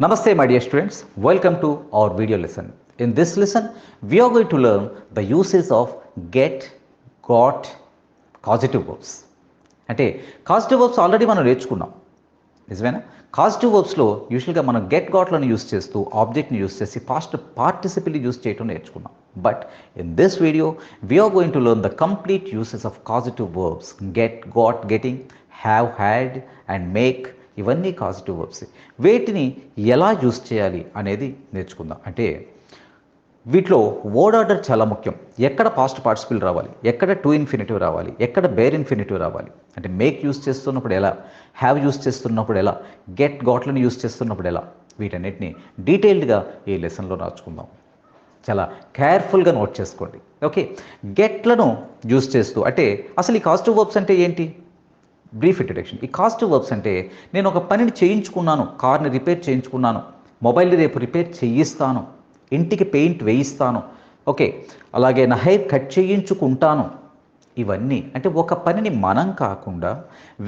Namaste my dear students, welcome to our video lesson. In this lesson, we are going to learn the uses of get, got, causative verbs. అంటే causative verbs already మనం నేర్చుకున్నాం నిజమేనా? causative verbsలో యూజువల్గా మనం get గాట్లను use చేస్తూ ఆబ్జెక్ట్ని use చేసి past పార్టిసిపిల్ use చేయడం నేర్చుకున్నాం. But in this video we are going to learn the complete uses of causative verbs. get, got, getting, have, had and make ఇవన్నీ కాజిటివ్ వర్బ్స్. వీటిని ఎలా యూస్ చేయాలి అనేది నేర్చుకుందాం. అంటే వీటిలో వర్డ్ ఆర్డర్ చాలా ముఖ్యం. ఎక్కడ పాస్ట్ పార్టిసిపిల్ రావాలి, ఎక్కడ టు ఇన్ఫినిటివ్ రావాలి, ఎక్కడ బేర్ ఇన్ఫినిటివ్ రావాలి, అంటే మేక్ యూస్ చేస్తున్నప్పుడు ఎలా, హ్యావ్ యూస్ చేస్తున్నప్పుడు ఎలా, గెట్ గాట్లను యూస్ చేస్తున్నప్పుడు ఎలా, వీటన్నిటిని డీటెయిల్డ్గా ఈ లెసన్లో నేర్చుకుందాం. చాలా కేర్ఫుల్గా నోట్ చేసుకోండి. ఓకే, గెట్లను యూస్ చేస్తూ అంటే అసలు ఈ కాజిటివ్ వర్బ్స్ అంటే ఏంటి? Brief introduction. ఈ కాజిటివ్ వర్బ్స్ అంటే నేను ఒక పనిని చేయించుకున్నాను, కార్ని రిపేర్ చేయించుకున్నాను, మొబైల్ని రేపు రిపేర్ చేయిస్తాను, ఇంటికి పెయింట్ వేయిస్తాను, ఓకే, అలాగే నా హెయిర్ కట్ చేయించుకుంటాను. ఇవన్నీ అంటే ఒక పనిని మనం కాకుండా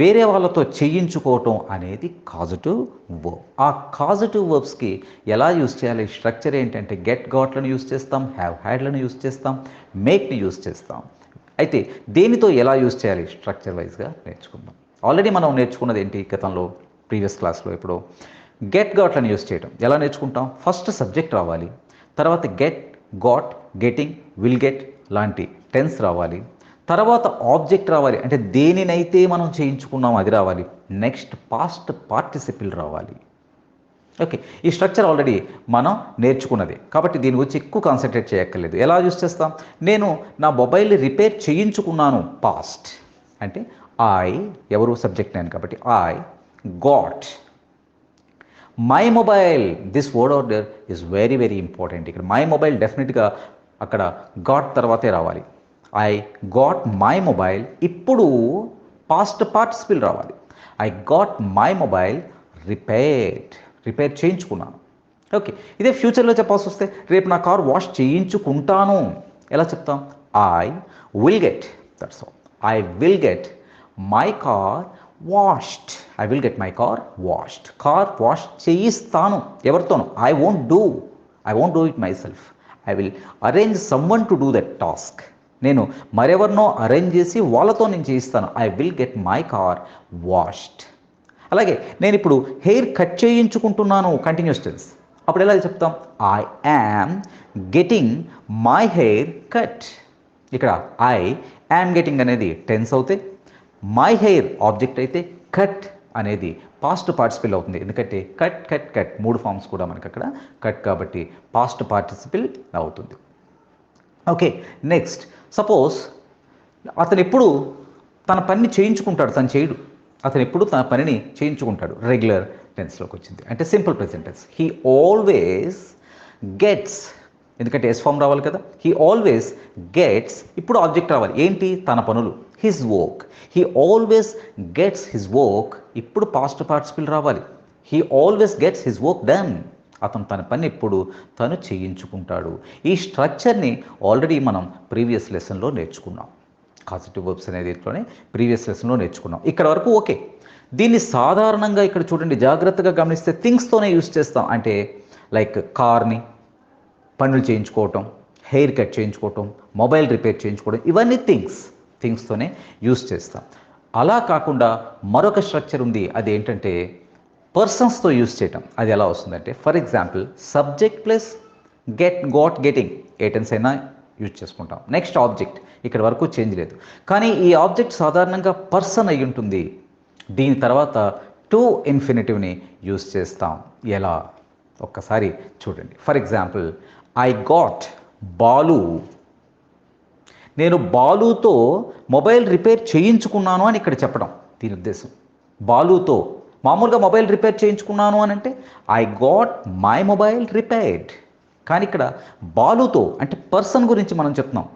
వేరే వాళ్ళతో చేయించుకోవటం అనేది కాజిటివ్ వర్బ్. ఆ కాజిటివ్ వర్బ్స్కి ఎలా యూస్ చేయాలి, స్ట్రక్చర్ ఏంటంటే గెట్ గాట్లను యూస్ చేస్తాం, హ్యావ్ హ్యాడ్లను యూస్ చేస్తాం, మేక్ని యూస్ చేస్తాం. అయితే దేనితో ఎలా యూస్ చేయాలి స్ట్రక్చర్ వైజ్గా నేర్చుకుందాం. ఆల్రెడీ మనం నేర్చుకున్నది ఏంటి గతంలో, ప్రీవియస్ క్లాస్లో. ఇప్పుడు గెట్ గాట్లను యూస్ చేయడం ఎలా నేర్చుకుంటాం? ఫస్ట్ సబ్జెక్ట్ రావాలి, తర్వాత get, got, getting, will get లాంటి టెన్స్ రావాలి, తర్వాత ఆబ్జెక్ట్ రావాలి, అంటే దేనినైతే మనం చేయించుకున్నాం అది రావాలి, నెక్స్ట్ పాస్ట్ పార్టిసిపిల్ రావాలి. ఓకే, ఈ స్ట్రక్చర్ ఆల్రెడీ మనం నేర్చుకున్నది కాబట్టి దీని గురించి ఎక్కువ కాన్సన్ట్రేట్ చేయక్కర్లేదు. ఎలా యూస్ చేస్తాం? నేను నా మొబైల్ రిపేర్ చేయించుకున్నాను, పాస్ట్ అంటే ఐ, ఎవరు సబ్జెక్ట్ నేను కాబట్టి I got my mobile. This word order is very very important. ఇక్కడ మై మొబైల్ డెఫినెట్గా అక్కడ గాట్ తర్వాతే రావాలి. ఐ గాట్ మై మొబైల్, ఇప్పుడు పాస్ట్ పార్టిసిపిల్ రావాలి. I got my mobile repair చేయించుకున్నాను. ఓకే, ఇదే ఫ్యూచర్లో చెప్పాల్సి వస్తే రేపు నా కార్ వాష్ చేయించుకుంటాను. ఎలా చెప్తాం? I will get, that's all. I will get my car washed. I will get my car washed. Car wash చేయిస్తాను. ఎవరితోనూ? I won't do it my self. I will arrange someone to do that task. నేను మరెవరినో arrange చేసి వాళ్ళతో నేను చేయిస్తాను. I will get my car washed. అలాగే నేను ఇప్పుడు హెయిర్ కట్ చేయించుకుంటున్నాను, కంటిన్యూస్ టెన్స్. అప్పుడు ఎలా చెప్తాం? I am getting my hair cut. ఇక్కడ ఐ యామ్ గెటింగ్ అనేది టెన్స్ అవుతే, మై హెయిర్ ఆబ్జెక్ట్ అయితే, కట్ అనేది పాస్ట్ పార్టిసిపిల్ అవుతుంది. ఎందుకంటే కట్ కట్ కట్ మూడు ఫామ్స్ కూడా మనకి అక్కడ కట్ కాబట్టి పాస్ట్ పార్టిసిపిల్ అవుతుంది. ఓకే, నెక్స్ట్ సపోజ్ అతను ఎప్పుడు తన పనిని చేయించుకుంటాడు, తను చేయడు. అతను ఎప్పుడు తన పనిని చేయించుకుంటాడు, రెగ్యులర్ టెన్స్లోకి వచ్చింది. అంటే simple present tense. He always gets, ఎందుకంటే ఎస్ ఫామ్ రావాలి కదా. హీ ఆల్వేస్ గెట్స్, ఇప్పుడు ఆబ్జెక్ట్ రావాలి. ఏంటి? తన పనులు, his work. He always gets his work, ఇప్పుడు పాస్ట్ పార్టిసిపిల్ రావాలి. He always gets his work done, అతను తన పని ఎప్పుడు తను చేయించుకుంటాడు. ఈ స్ట్రక్చర్ని ఆల్రెడీ మనం ప్రీవియస్ లెసన్లో నేర్చుకున్నాం. కాజిటివ్ వర్బ్స్ అనేది ఇట్లోనే ప్రీవియస్ లెసన్లో నేర్చుకున్నాం. ఇక్కడ వరకు ఓకే. దీన్ని సాధారణంగా ఇక్కడ చూడండి, జాగ్రత్తగా గమనిస్తే థింగ్స్తోనే యూస్ చేస్తాం. అంటే లైక్ కార్ని పనులు చేయించుకోవటం, హెయిర్ కట్ చేయించుకోవటం, మొబైల్ రిపేర్ చేయించుకోవడం, ఇవన్నీ థింగ్స్తోనే యూస్ చేస్తాం. అలా కాకుండా మరొక స్ట్రక్చర్ ఉంది, అది ఏంటంటే పర్సన్స్తో యూస్ చేయటం. అది ఎలా వస్తుందంటే, for example subject plus get, got, getting ఏ టెన్స్ అయినా యూజ్ చేసుకుంటాం. నెక్స్ట్ ఆబ్జెక్ట్, ఇక్కడ వరకు చేంజ్ లేదు. కానీ ఈ ఆబ్జెక్ట్ సాధారణంగా పర్సన్ అయి ఉంటుంది. దీని తర్వాత టు ఇన్ఫినిటివ్ని యూజ్ చేస్తాం. ఎలా? ఒక్కసారి చూడండి. For example I got Balu. నేను బాలుతో మొబైల్ రిపేర్ చేయించుకున్నాను అని ఇక్కడ చెప్పడం దీని ఉద్దేశం. బాలుతో మామూలుగా మొబైల్ రిపేర్ చేయించుకున్నాను అని అంటే I got my mobile repaired. కానీ ఇక్కడ బాలుతో అంటే పర్సన్ గురించి మనం చెప్తున్నాం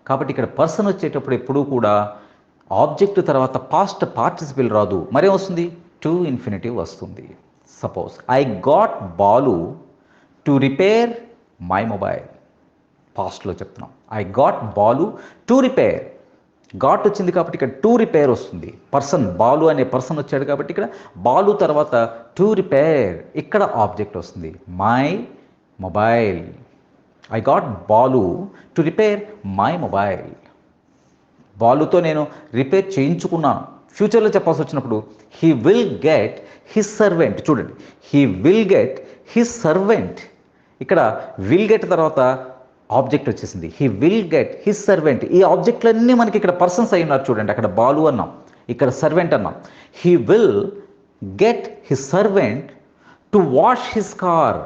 కాబట్టి ఇక్కడ పర్సన్ వచ్చేటప్పుడు ఎప్పుడూ కూడా ఆబ్జెక్ట్ తర్వాత పాస్ట్ పార్టిసిపిల్ రాదు. మరేం వస్తుంది? టు ఇన్ఫినిటివ్ వస్తుంది. Suppose I got Balu to repair my mobile, పాస్ట్లో చెప్తున్నాం. I got Balu to repair got వచ్చింది కాబట్టి ఇక్కడ టు రిపేర్ వస్తుంది. పర్సన్ బాలు అనే పర్సన్ వచ్చాడు కాబట్టి ఇక్కడ బాలు తర్వాత టు రిపేర్, ఇక్కడ ఆబ్జెక్ట్ వస్తుంది my mobile. I got Balu to repair my mobile. బాలుతో నేను రిపేర్ చేయించుకున్నాను. ఫ్యూచర్లో చెప్పాల్సి వచ్చినప్పుడు he will get his servant. చూడండి, he will get his servant. ఇక్కడ విల్ గెట్ తర్వాత ఆబ్జెక్ట్ వచ్చేసింది. He will get his servant. ఈ ఆబ్జెక్ట్లన్నీ మనకి ఇక్కడ పర్సన్స్ అయి ఉన్నారు. చూడండి, అక్కడ బాలు అన్నాం, ఇక్కడ సర్వెంట్ అన్నాం. He will get his servant to wash his car.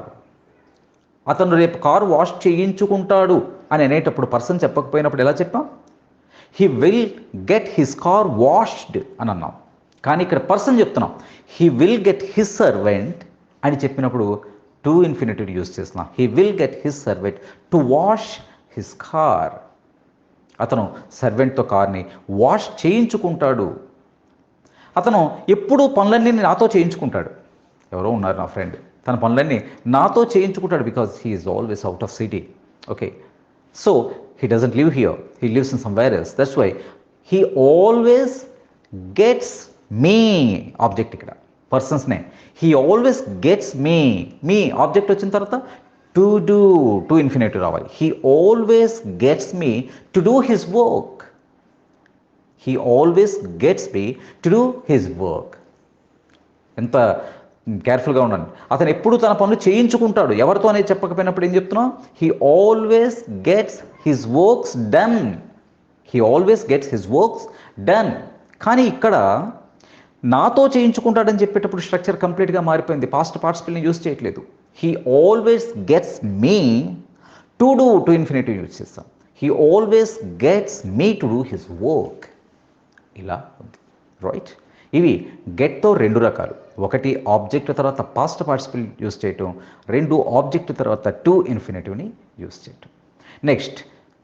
అతను రేపు కారు వాష్ చేయించుకుంటాడు అని అనేటప్పుడు పర్సన్ చెప్పకపోయినప్పుడు ఎలా చెప్పాం? He will get his car washed అని అన్నాం. కానీ ఇక్కడ పర్సన్ చెప్తున్నాం. He will get his servant అని చెప్పినప్పుడు టు ఇన్ఫినిటివ్ యూజ్ చేస్తున్నాం. He will get his servant to wash his car. అతను సర్వెంట్తో కార్ని వాష్ చేయించుకుంటాడు. అతను ఎప్పుడూ పనులన్నీ నాతో చేయించుకుంటాడు. ఎవరో ఉన్నారు నా ఫ్రెండ్, తన పనులన్నీ నాతో చేయించుకుంటాడు because he is always out of city. Okay, so he doesn't live here, he lives in somewhere else. That's why he always gets me. Object ఇక్కడ person's name. he always gets me. Me object వచ్చిన తర్వాత to do, to infinitive రావాలి. he always gets me to do his work. he always gets me to do his work. ఎంత కేర్ఫుల్గా ఉండండి. అతను ఎప్పుడు తన పనులు చేయించుకుంటాడు. ఎవరితో అనేది చెప్పకపోయినప్పుడు ఏం చెప్తున్నాం? He always gets his works done. He always gets his works done. కానీ ఇక్కడ నాతో చేయించుకుంటాడని చెప్పేటప్పుడు స్ట్రక్చర్ కంప్లీట్గా మారిపోయింది. పాస్ట్ పార్టిసిపల్ని యూజ్ చేయట్లేదు. He always gets me to do, to infinitive use చేస్తాం. He always gets me to do his work. ఇలా ఉంది, రైట్? ఇవి గెట్తో రెండు రకాలు. ఒకటి ఆబ్జెక్ట్ తర్వాత పాస్ట్ పార్టిసిపల్ యూజ్ చేయటం, రెండు ఆబ్జెక్ట్ తర్వాత టు ఇన్ఫినిటివ్ని యూజ్ చేయటం. నెక్స్ట్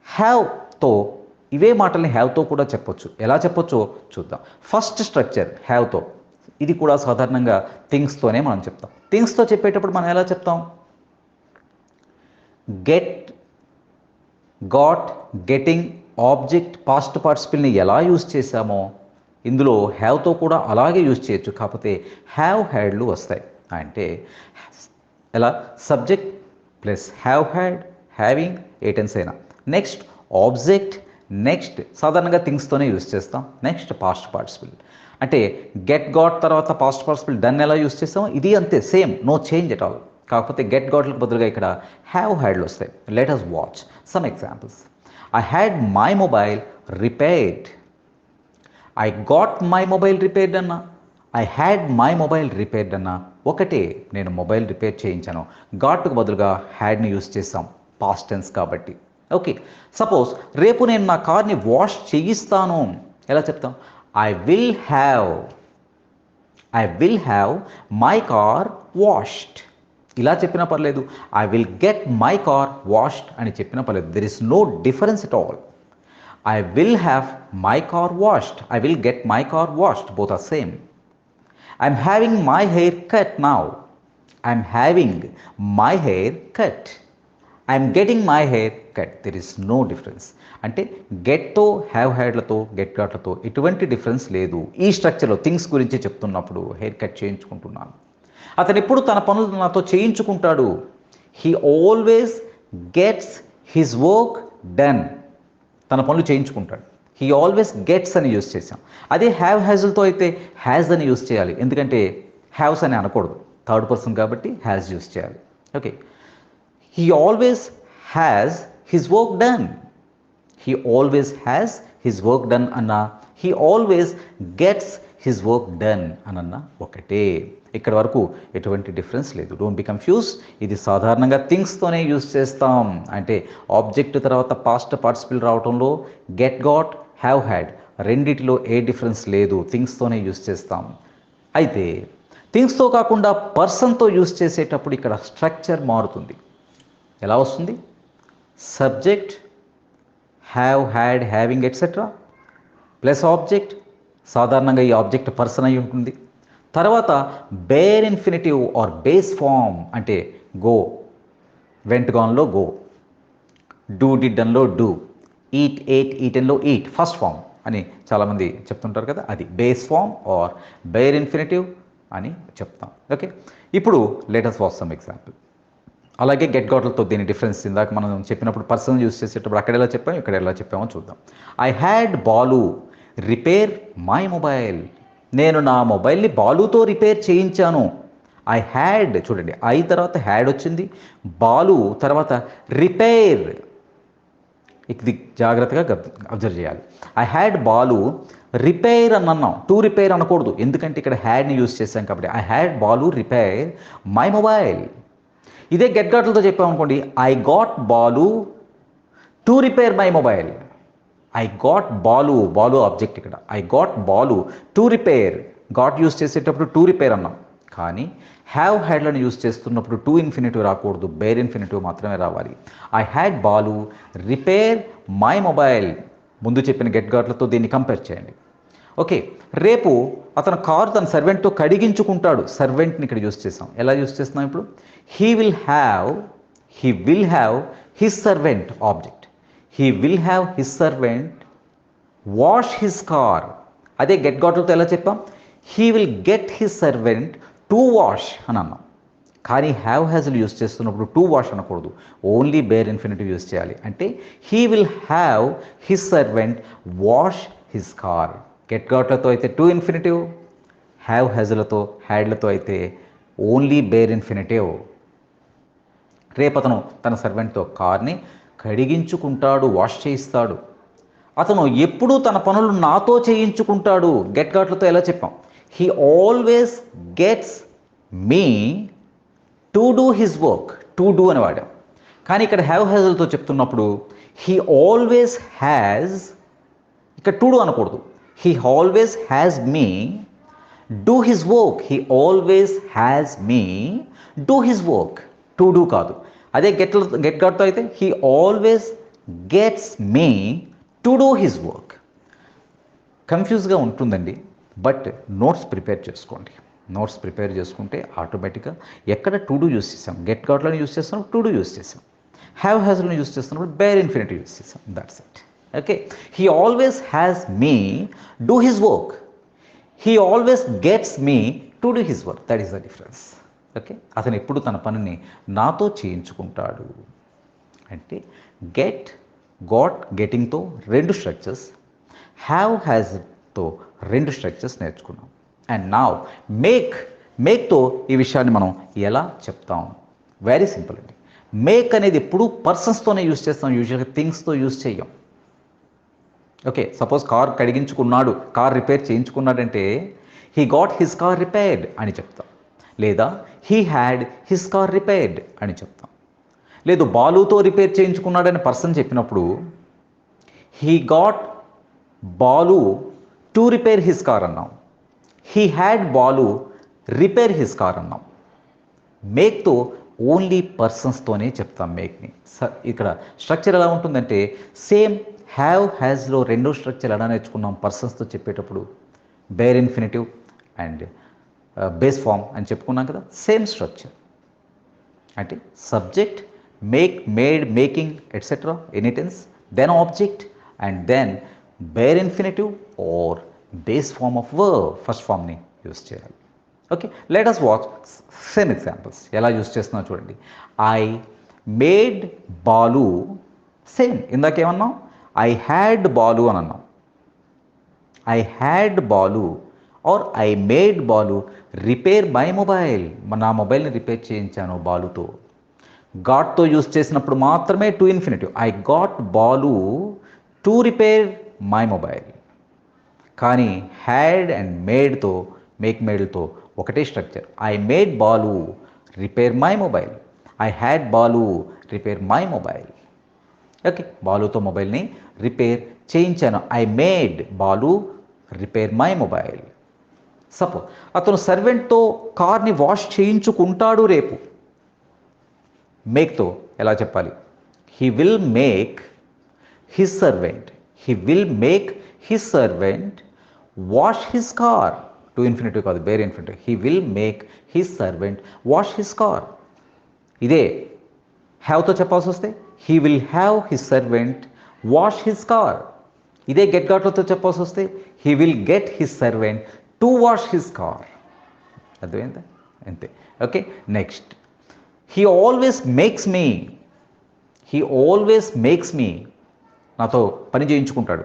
హ్యావ్తో, ఇవే మాటల్ని హ్యావ్తో కూడా చెప్పొచ్చు. ఎలా చెప్పొచ్చో చూద్దాం. ఫస్ట్ స్ట్రక్చర్ హ్యావ్తో, ఇది కూడా సాధారణంగా థింగ్స్తోనే మనం చెప్తాం. థింగ్స్తో చెప్పేటప్పుడు మనం ఎలా చెప్తాం? Get, got, getting, object, past పార్టిసిపల్ని ఎలా యూజ్ చేశామో ఇందులో హ్యావ్తో కూడా అలాగే యూజ్ చేయొచ్చు. కాకపోతే హ్యావ్ హ్యాడ్లు వస్తాయి. అంటే ఎలా? Subject plus have had, having, ఏ టెన్స్ అయినా. నెక్స్ట్ ఆబ్జెక్ట్, నెక్స్ట్ సాధారణంగా థింగ్స్తోనే యూజ్ చేస్తాం. Next past participle. అంటే గెట్ గాట్ తర్వాత పాస్ట్ పార్టిసిపల్ డన్ ఎలా యూజ్ చేస్తాం, ఇది అంతే, same, no change at all. కాకపోతే గెట్ గాట్లకు బదులుగా ఇక్కడ హ్యావ్ హ్యాడ్లు వస్తాయి. Let us watch some examples. I had my mobile repaired. I got my mobile repaired అన్నా, I had my mobile repaired అన్నా ఒకటే. నేను మొబైల్ రిపేర్ చేయించాను. గాట్కు బదులుగా హ్యాడ్ని యూజ్ చేస్తాం, పాస్ట్ టెన్స్ కాబట్టి. ఓకే, సపోజ్ రేపు నేను నా కార్ని వాష్ చేయిస్తాను, ఎలా చెప్తాం? I will have my car washed. ఇలా చెప్పినా పర్లేదు. I will get my car washed అని చెప్పినా పర్లేదు. There is no difference at all. I will have my car washed. I will get my car washed. Both are same. I'm having my hair cut now. I'm having my hair cut. I'm getting my hair cut. There is no difference. అంటే గెట్తో, have హ్యాడ్లతో, get గాట్లతో ఎటువంటి difference లేదు. ఈ స్ట్రక్చర్లో things గురించి చెప్తున్నప్పుడు hair cut చేయించుకుంటున్నాను. అతను ఎప్పుడు తన పనులు నాతో చేయించుకుంటాడు. He always gets his work done. తన పనులు చేయించుకుంటాడు. హీ ఆల్వేస్ గెట్స్ అని యూజ్ చేసాం. అదే హ్యావ్ హ్యాజ్లతో అయితే హ్యాజ్ అని యూజ్ చేయాలి. ఎందుకంటే హ్యావ్స్ అని అనకూడదు, థర్డ్ పర్సన్ కాబట్టి హ్యాజ్ యూజ్ చేయాలి. Okay, he always has his work done. He always has his work done అన్నా, he always gets his work done అనన్నా ఒకటే. ఇక్కడ వరకు ఎటువంటి డిఫరెన్స్ లేదు. Don't be confuse. ఇది సాధారణంగా థింగ్స్తోనే యూజ్ చేస్తాం. అంటే ఆబ్జెక్ట్ తర్వాత పాస్ట్ పార్టిసిపల్ రావడంలో గెట్ గాట్, హ్యావ్ హ్యాడ్ రెండిటిలో ఏ డిఫరెన్స్ లేదు. థింగ్స్తోనే యూజ్ చేస్తాం. అయితే థింగ్స్తో కాకుండా పర్సన్తో యూజ్ చేసేటప్పుడు ఇక్కడ స్ట్రక్చర్ మారుతుంది. ఎలా వస్తుంది? Subject, have had, having etcetera plus object. సాధారణంగా ఈ ఆబ్జెక్ట్ పర్సన్ అయి ఉంటుంది. తర్వాత bare infinitive or base form. అంటే గో, వెంట్ గాన్లో గో, డూ డిడ్ డన్లో డూ, ఈట్ ఏట్ ఈటెన్లో ఈట్ ఫస్ట్ ఫామ్. అని చాలామంది చెప్తుంటారు కదా, అది base form or bare infinitive అని చెప్తాం. ఓకే, ఇప్పుడు లేటెస్ట్ వాచ్ సమ్ ఎగ్జాంపుల్. అలాగే గెట్ గాట్లతో దీని డిఫరెన్స్ ఇందాక మనం చెప్పినప్పుడు పర్సన్ యూస్ చేసేటప్పుడు అక్కడ ఎలా చెప్పాము, ఇక్కడ ఎలా చెప్పామో చూద్దాం. I had Balu repair my mobile. నేను నా మొబైల్ని బాలుతో రిపేర్ చేయించాను. ఐ హ్యాడ్, చూడండి, ఐ తర్వాత హ్యాడ్ వచ్చింది, బాలు తర్వాత రిపేర్. ఇది జాగ్రత్తగా అబ్జర్వ్ చేయాలి. ఐ హ్యాడ్ బాలు రిపేర్ అని అన్నాం, టు రిపేర్ అనకూడదు, ఎందుకంటే ఇక్కడ హ్యాడ్ని యూస్ చేశాం కాబట్టి. I had Balu repair my mobile. ఇదే గెట్ గాట్లతో చెప్పామనుకోండి, I got Balu to repair my mobile. I got Balu, Balu object ఇక్కడ. I got Balu to repair. Got use చేసేటప్పుడు టు రిపేర్ అన్నాం, కానీ హ్యావ్ హ్యాడ్లను యూస్ చేస్తున్నప్పుడు టు ఇన్ఫినిటివ్ రాకూడదు, బేర్ ఇన్ఫినిటివ్ మాత్రమే రావాలి. I had Balu repair my mobile. ముందు చెప్పిన గెట్ గాట్లతో దీన్ని కంపేర్ చేయండి. ఓకే, రేపు అతను కారు తన సర్వెంట్తో కడిగించుకుంటాడు. సర్వెంట్ని ఇక్కడ యూస్ చేసాం. ఎలా యూస్ చేస్తున్నాం ఇప్పుడు? He will have his servant object. He will have his servant wash his car. అదే గెట్ గాట్లతో ఎలా చెప్పాం? He will get his servant to wash అని అన్నాం, కానీ హ్యావ్ హ్యాజ్లు యూస్ చేస్తున్నప్పుడు టు వాష్ అనకూడదు, ఓన్లీ బేర్ ఇన్ఫినిటివ్ యూస్ చేయాలి. అంటే he will have his servant wash his car. Get గాట్లతో అయితే టు ఇన్ఫినిటివ్, హ్యావ్ హ్యాజ్లతో హ్యాడ్లతో అయితే ఓన్లీ బేర్ ఇన్ఫినిటివ్. రేపు అతను తన సర్వెంట్తో కార్ని కడిగించుకుంటాడు, వాష్ చేయిస్తాడు. అతను ఎప్పుడూ తన పనులు నాతో చేయించుకుంటాడు. గెట్ గాట్లతో ఎలా చెప్పాం? He always gets me to do his work. To do అని వాడాం, కానీ ఇక్కడ హ్యావ్ హ్యాజ్లతో చెప్తున్నప్పుడు హీ ఆల్వేస్ హ్యాజ్, ఇక్కడ టు డూ అనకూడదు, he always has me do his work. He always has me do his work, to do కాదు. అదే గెట్ గాట్తో అయితే he always gets me to do his work. కన్ఫ్యూజ్గా ఉంటుందండి, బట్ నోట్స్ ప్రిపేర్ చేసుకోండి. Notes prepare చేసుకుంటే ఆటోమేటిక్గా ఎక్కడ టు డూ యూస్ చేసాం, గెట్ గాట్లను యూస్ చేస్తున్నప్పుడు టు డూ యూస్ చేసాం, హ్యావ్ హ్యాజ్లను యూస్ చేస్తున్నప్పుడు బేర్ ఇన్ఫినిటివ్ యూస్ చేసాం. That's it. Okay, he always has me do his work. He always gets me to do his work. That is the difference. Okay, అతను ఎప్పుడు తన పనిని నాతో చేయించుకుంటాడు. అంటే గెట్, గాట్, గెటింగ్తో 2 స్ట్రక్చర్స్, హ్యావ్ హ్యాజ్తో 2 స్ట్రక్చర్స్ నేర్చుకున్నాం. అండ్ నౌ మేక్తో ఈ విషయాన్ని మనం ఎలా చెప్తాం? వెరీ సింపుల్ అండి. మేక్ అనేది ఎప్పుడు పర్సన్స్తోనే యూస్ చేస్తాం, యూజువల్గా థింగ్స్తో యూస్ చేయం. ఓకే, సపోజ్ కార్ కడిగించుకున్నాడు, కార్ రిపేర్ చేయించుకున్నాడంటే he got his car repaired అని చెప్తాం, లేదా he had his car repaired అని చెప్తాం. లేదు బాలుతో రిపేర్ చేయించుకున్నాడని పర్సన్ చెప్పినప్పుడు he got Balu to repair his car అన్నాం, he had Balu repair his car అన్నాం. మేక్తో ఓన్లీ పర్సన్స్తోనే చెప్తాం మేక్ని. ఇక్కడ స్ట్రక్చర్ ఎలా ఉంటుందంటే సేమ్ హ్యావ్ హ్యాజ్లో 2 స్ట్రక్చర్ ఎలా నేర్చుకున్నాం పర్సన్స్తో చెప్పేటప్పుడు, bare infinitive and base form అని చెప్పుకున్నాం కదా, సేమ్ స్ట్రక్చర్. అంటే subject, make, made, making etcetera, any tense, then object and then bare infinitive or base form of verb, first ఫామ్ని యూస్ చేయాలి. Okay, let us watch same examples. ఎలా use చేస్తున్నా చూడండి. I made Balu, same ఇందాకేమన్నాం, I had Balu అని అన్నాం. I had Balu or I made Balu repair my mobile. నా మొబైల్ని రిపేర్ చేయించాను బాలుతో. గాట్తో యూస్ చేసినప్పుడు మాత్రమే to infinitive, I got Balu to repair my mobile. కానీ హ్యాడ్ అండ్ మేడ్తో, మేక్ మేడ్తో ఒకటే structure. I made Balu repair my mobile, I had Balu repair my mobile. Okay, బాలుతో మొబైల్ని రిపేర్ చేయించాను. I made Balu repair my mobile. Suppose అతను సర్వెంట్తో కార్ని వాష్ చేయించుకుంటాడు రేపు. మేక్తో ఎలా చెప్పాలి? He will make his servant, he will make his servant wash his car. To infinitive కాదు, bare infinitive. He will make his servant wash his car. ఇదే హ్యావ్తో చెప్పాల్సి వస్తే he will have his servant wash his car. ఇదే get గాట్లతో చెప్పాల్సి వస్తే he will get his servant to wash his car. అర్థమైందా? అంతే. Okay, next he always makes me నాతో పని చేయించుకుంటాడు.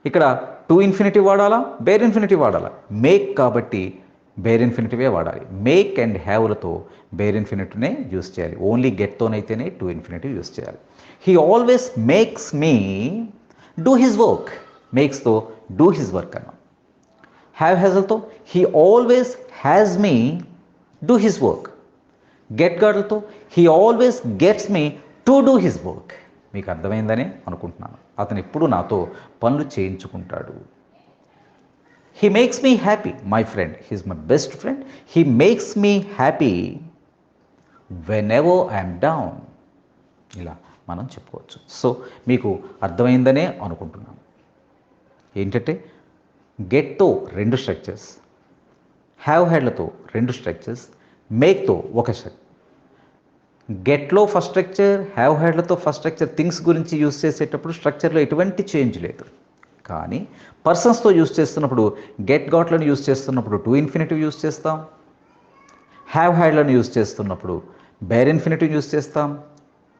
ఇక్కడ టు ఇన్ఫినిటివ్ వాడాలా, బేర్ ఇన్ఫినిటివ్ వాడాలా? మేక్ కాబట్టి బేర్ ఇన్ఫినిటివే వాడాలి. మేక్ అండ్ హ్యావ్లతో బేర్ ఇన్ఫినిటివ్నే యూస్ చేయాలి. ఓన్లీ గెట్తోనైతేనే టు ఇన్ఫినిటివ్ యూస్ చేయాలి. He always makes me do his work. మేక్స్తో డూ హిజ్ వర్క్ అన్నాం. హ్యావ్ హ్యాజల్తో he always has me do his work. Get గార్డ్లతో he always gets me to do his work. మీకు అర్థమైందని అనుకుంటున్నాను. అతను ఎప్పుడు నాతో పనులు చేయించుకుంటాడు. He makes me happy, my friend, he's my best friend. He makes me happy whenever I'm down. ఇలా మనం చెప్పుకోవచ్చు. సో మీకు అర్థమైందనే అనుకుంటున్నాను. ఏంటంటే గెట్తో 2 స్ట్రక్చర్స్, హ్యావ్ హ్యాడ్లతో 2 స్ట్రక్చర్స్, మేక్తో ఒక స్ట్రక్చర్. గెట్లో ఫస్ట్ స్ట్రక్చర్, హ్యావ్ హ్యాడ్లతో ఫస్ట్ స్ట్రక్చర్. థింగ్స్ గురించి యూస్ చేసేటప్పుడు స్ట్రక్చర్లో ఎటువంటి చేంజ్ లేదు. కానీ పర్సన్స్తో యూస్ చేస్తున్నప్పుడు గెట్ గాట్లను యూస్ చేస్తున్నప్పుడు టు ఇన్ఫినిటివ్ యూస్ చేస్తాం. హ్యావ్ హ్యాడ్లను యూస్ చేస్తున్నప్పుడు బేర్ ఇన్ఫినిటివ్ యూస్ చేస్తాం.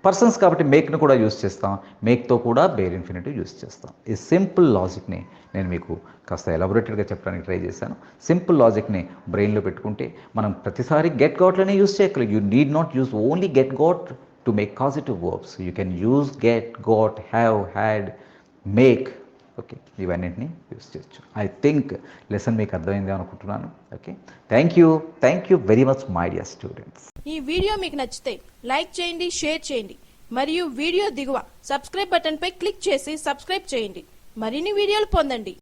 పర్సన్స్ కాబట్టి మేక్ను కూడా యూస్ చేస్తాం. మేక్తో కూడా బేర్ ఇన్ఫినిటివ్ యూస్ చేస్తాం. ఈ సింపుల్ లాజిక్ని నేను మీకు కాస్త ఎలాబొరేటెడ్గా చెప్పడానికి ట్రై చేశాను. సింపుల్ లాజిక్ని బ్రెయిన్లో పెట్టుకుంటే మనం ప్రతిసారి గెట్ గాట్లనే యూస్ చేయగలరు. You need not use only get got to make causative verbs. You can use get, got, have, had, make. Okay, ఇవన్నింటినీ యూస్ చేయొచ్చు. ఐ థింక్ లెసన్ మీకు అర్థమైంది అనుకుంటున్నాను. Okay, thank you very much my dear students. ఈ video మీకు నచ్చితే like చేయండి, share చేయండి మరియు వీడియో దిగువ సబ్స్క్రైబ్ బటన్ పై క్లిక్ చేసి సబ్స్క్రైబ్ చేయండి. మరిన్ని వీడియోలు పొందండి.